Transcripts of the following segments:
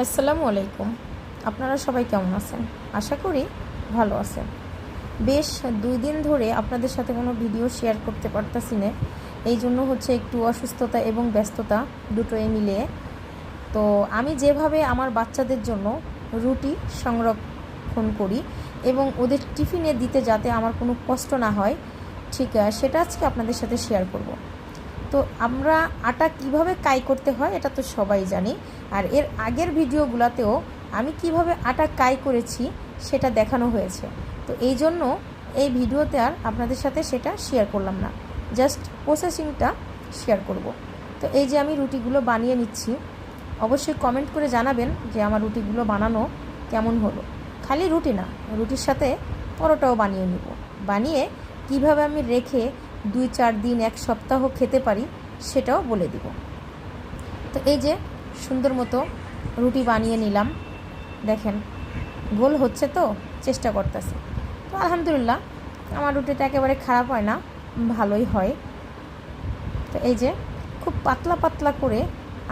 আসসালামু আলাইকুম। আপনারা সবাই কেমন আছেন? আশা করি ভালো আছেন। বেশ 2 দিন ধরে আপনাদের সাথে কোনো ভিডিও শেয়ার করতে পারতাছি না। এই জন্য হচ্ছে একটু অসুস্থতা এবং ব্যস্ততা দুটোই মিলিয়ে। তো আমি যেভাবে আমার বাচ্চাদের জন্য রুটি সংরক্ষণ করি এবং ওদের টিফিনে দিতে যাতে আমার কোনো কষ্ট না হয়, ঠিক সেটা আজকে আপনাদের সাথে শেয়ার করব। তো আমরা আটা কিভাবে কাই করতে হয় এটা তো সবাই জানি, আর এর আগের ভিডিওগুলোতেও আমি কিভাবে আটা কাই করেছি সেটা দেখানো হয়েছে। তো এই জন্য এই ভিডিওতে আর আপনাদের সাথে সেটা শেয়ার করলাম না, জাস্ট প্রসেসিংটা শেয়ার করব। তো এই যে আমি রুটিগুলো বানিয়ে নিচ্ছি, অবশ্যই কমেন্ট করে জানাবেন যে আমার রুটিগুলো বানানো কেমন হলো। খালি রুটি না, রুটির সাথে পরোটাও বানিয়ে নিব। বানিয়ে কিভাবে আমি রেখে 2-4 দিন 1 সপ্তাহ খেতে পারি সেটাও বলে দিব। তো এই যে সুন্দর মতো রুটি বানিয়ে নিলাম, দেখেন গোল হচ্ছে, তো চেষ্টা করতেছি। তো আলহামদুলিল্লাহ আমার রুটিটা একেবারে খারাপ হয় না, ভালোই হয়। তো এই যে খুব পাতলা পাতলা করে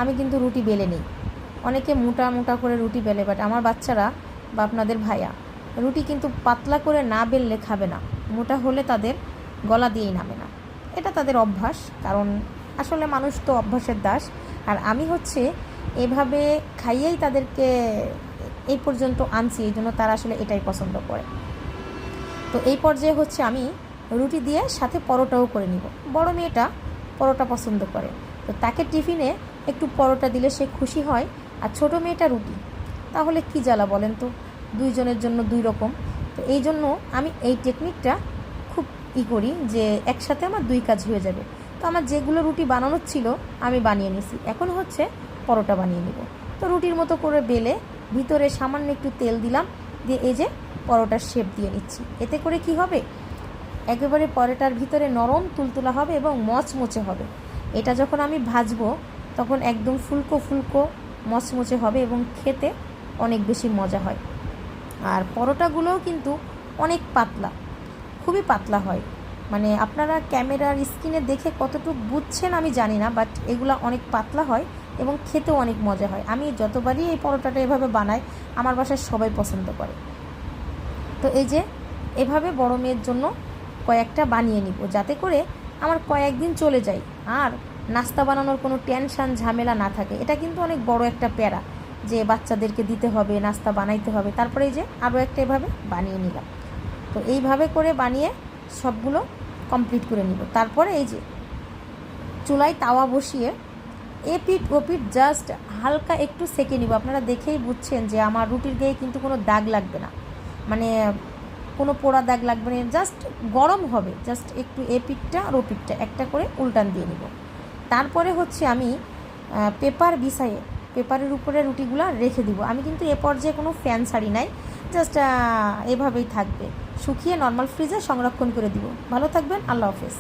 আমি কিন্তু রুটি বেলে নিই। অনেকে মোটা মোটা করে রুটি বেলে, বাট আমার বাচ্চারা বা আপনাদের ভাইয়া রুটি কিন্তু পাতলা করে না বেললে খাবে না, মোটা হলে তাদের গলা দিয়েই নামে না। এটা তাদের অভ্যাস, কারণ আসলে মানুষ তো অভ্যাসের দাস। আর আমি হচ্ছে এভাবে খাইয়েই তাদেরকে এই পর্যন্ত আনছি, এই জন্য তারা আসলে এটাই পছন্দ করে। তো এই পর্যায়ে হচ্ছে আমি রুটি দিয়ে সাথে পরোটাও করে নিব। বড় মেয়েটা পরোটা পছন্দ করে, তো তাকে টিফিনে একটু পরোটা দিলে সে খুশি হয়। আর ছোটো মেয়েটা রুটি, তাহলে কি জ্বালা বলেন তো, দুইজনের জন্য 2 রকম। তো এই জন্য আমি এই টেকনিকটা খুব করি যে একসাথে আমার 2 কাজ হয়ে যাবে। তো আমার যেগুলো রুটি বানানোর ছিল আমি বানিয়ে নিছি, এখন হচ্ছে পরোটা বানিয়ে নিব। তো রুটির মতো করে বেলে ভিতরে সামান্য একটু তেল দিলাম, দিয়ে এই যে পরোটার শেপ দিয়ে নিচ্ছি। এতে করে কি হবে, একেবারে পরোটার ভিতরে নরম তুলতুলা হবে এবং মচমচে হবে। এটা যখন আমি ভাজবো তখন একদম ফুলকো ফুলকো মচমচে হবে এবং খেতে অনেক বেশি মজা হয়। আর পরোটাগুলোও কিন্তু অনেক পাতলা, খুবই পাতলা হয়। মানে আপনারা ক্যামেরার স্ক্রিনে দেখে কতটুকু বুঝছেন আমি জানি না, বাট এগুলো অনেক পাতলা হয় এবং খেতেও অনেক মজা হয়। আমি যতবারই এই পরোটাটা এভাবে বানাই আমার বাসায় সবাই পছন্দ করে। তো এই যে এভাবে বড় মেয়ের জন্য কয়েকটা বানিয়ে নিব, যাতে করে আমার কয়েকদিন চলে যায় আর নাস্তা বানানোর কোনো টেনশান ঝামেলা না থাকে। এটা কিন্তু অনেক বড় একটা প্যারা যে বাচ্চাদেরকে দিতে হবে, নাস্তা বানাইতে হবে। তারপরে এই যে আরও একটা এভাবে বানিয়ে নিলাম। তো এইভাবে করে বানিয়ে সবগুলো কমপ্লিট করে নিব। তারপরে এই যে চুলায় তাওয়া বসিয়ে এপিঠ ওপিঠ জাস্ট হালকা একটু সেঁকে নিব। আপনারা দেখেই বুঝছেন যে আমার রুটির গায়ে কিন্তু কোনো দাগ লাগবে না, মানে কোনো পোড়া দাগ লাগবে না, জাস্ট গরম হবে। জাস্ট একটু এপিঠটা আর ওপিঠটা একটা করে উল্টান দিয়ে নিব। তারপরে হচ্ছে আমি পেপার বিছাইয়ে পেপারের উপরে রুটিগুলো রেখে দিব। আমি কিন্তু এ পর্যায়ে কোনো ফ্যান ছাড়ি নাই, জাস্ট এভাবেই থাকবে। শুকিয়ে নর্মাল ফ্রিজে সংরক্ষণ করে দিব। ভালো থাকবেন, আল্লাহ হাফেজ।